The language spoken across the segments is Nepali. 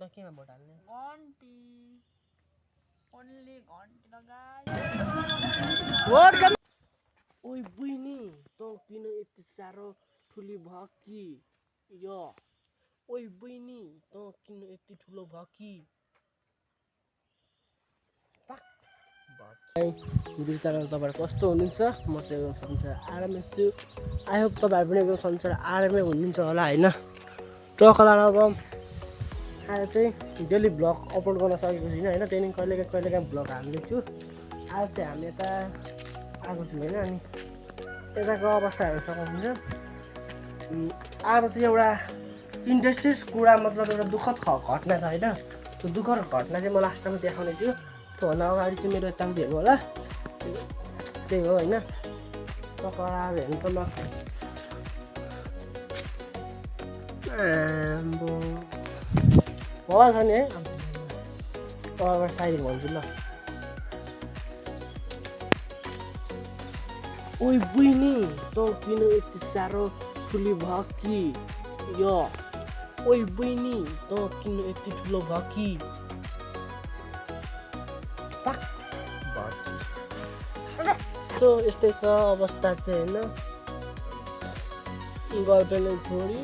त केमा भोट हाल्ने घन्टी ओन्ली घन्टी लगाइ भोट ओइ बुइनी त किन यति साह्रो ठुली भकी यो ओइ बुइनी त किन यति ठुलो भकी भिडियो च्यानल तपाईहरु कस्तो हुनुहुन्छ म चाहिँ संसार आरामै छु आई होप तपाईहरु पनि एकदम संसार आरामै हुनुहुन्छ होला हैन टकला अब आज चाहिँ डेली ब्लग अपलोड गर्न सकेको छैन हैन त्यही कहिलेकाहीँ ब्लग हाल्दैछु आज चाहिँ हामी यता आएको छु हैन अनि यताको अवस्था हेर्न सक्नुहुन्छ आज चाहिँ एउटा इन्ट्रेस्टिङ कुरा मतलब एउटा दुःखद घटना छ हैन त्यो दुःखद घटना चाहिँ म लास्टमा देखाउने छु त्योभन्दा अगाडि चाहिँ मेरो यता हेर्नु होला त्यही हो हैन टकरा हेर्नु त ल भवा छ नि है तलबाट साइड भन्छु ल ओइ बुइनी त किन यति साह्रो ठुली भकी यो ओइ बुइनी त किन यति ठुलो भकी सो यस्तै छ अवस्था चाहिँ होइन गर्लफ्रेन्ड छोडी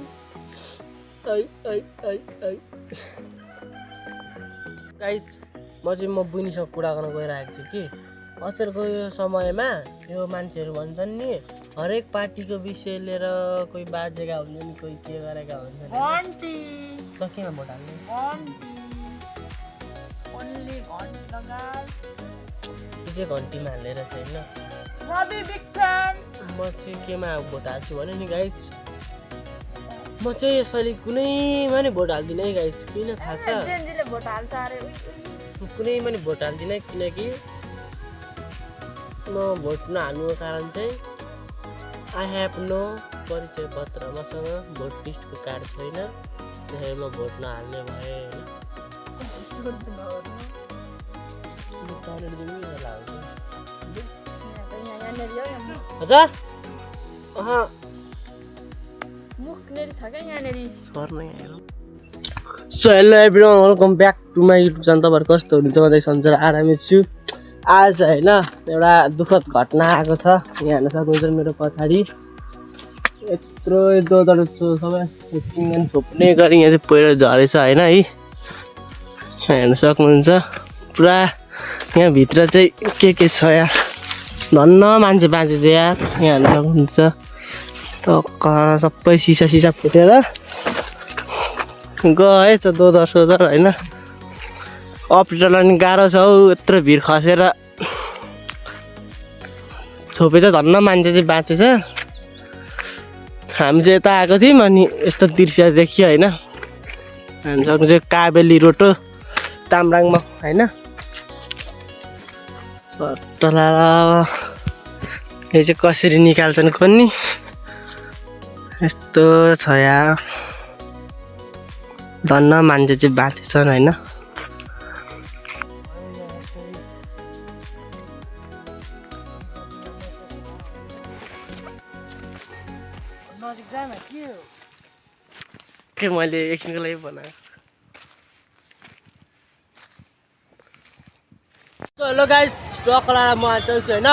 गाइस म बुइनीसँग कुरा गर्न गइरहेको छु कि अचेलको यो समयमा यो मान्छेहरू भन्छन् नि हरेक पार्टीको विषय लिएर कोही बाजेका हुन्छन् कोही के गरेका हुन्छन् घन्टी त केमा भोट हाल्ने घन्टी ओन्ली घन्टी लगाइ त्यो चाहिँ घन्टीमा हालेर चाहिँ होइन रवि बिग फ्यान म चाहिँ केमा भोट हाल्छु भने नि गाइस म चाहिँ यसपालि कुनैमा नि भोट हाल्दिनँ है गाइस किन थाहा छ जेनजीले भोट हाल्छ अरे कुनैमा नि भोट हाल्दिनँ किनकि म भोट नहाल्नुको कारण चाहिँ आई हेभ नो परिचय पत्र मसँग भोट लिस्टको कार्ड छैन त्यसैले म भोट नहाल्ने भएँ सो hello everyone welcome back to my YouTube channel तपाईँहरू कस्तो हुनुहुन्छ म चाहिँ सन्चर आरामै छु आज होइन एउटा दुःखद घटना आएको छ यहाँ हेर्न सक्नुहुन्छ मेरो पछाडि यत्रो दोधहरू सबै टिङ्गन छोप्ने गरी यहाँ चाहिँ पहिरो झरेछ होइन है यहाँ हेर्न सक्नुहुन्छ पुरा यहाँभित्र चाहिँ के छ यार धन्न मान्छे बाँचेछ यार यहाँ हेर्न सक्नुहुन्छ सबै सिसा फुटेर गएछ दोधर सोधर होइन अपरेटरलाई नि गाह्रो छ हौ यत्रो भिड खसेर छोपेछ धन्न मान्छे चाहिँ बाँचेछ हामी चाहिँ यता आएको थियौँ अनि यस्तो दृश्य देखियो होइन हामी सक्नुहुन्छ काबेली रोटो तामराङमा होइन सट्टला यो चाहिँ कसरी निकाल्छन् कोनी यस्तो छ यार धन्न मान्छे चाहिँ बाँचेछन् होइन के मैले एकछिनको लागि बनाएको हेलो गाइस टकला म आएको छु होइन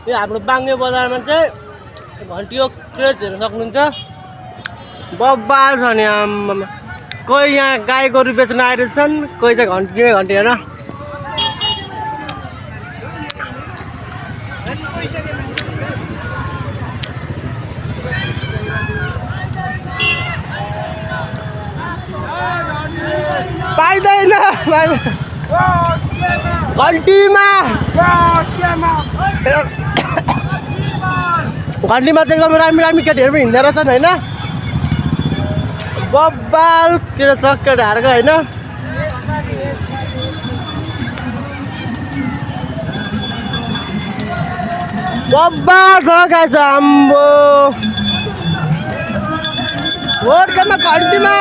यो हाम्रो बाङ्गे बजारमा चाहिँ घन्टीको क्रेज हेर्न सक्नुहुन्छ बब्बाल छ नि आम्मामा कोही यहाँ गाई गोरु बेच्न आइरहेछन् कोही चाहिँ घन्टी हेर्न पाइँदैन घन्टीमा चाहिँ एकदम रामी केटीहरू पनि हिँड्दो रहेछन् होइन बब्बाल के छ केटाहरूको होइन बब्बाल छ गाई छ आम्बो भोट घन्टीमा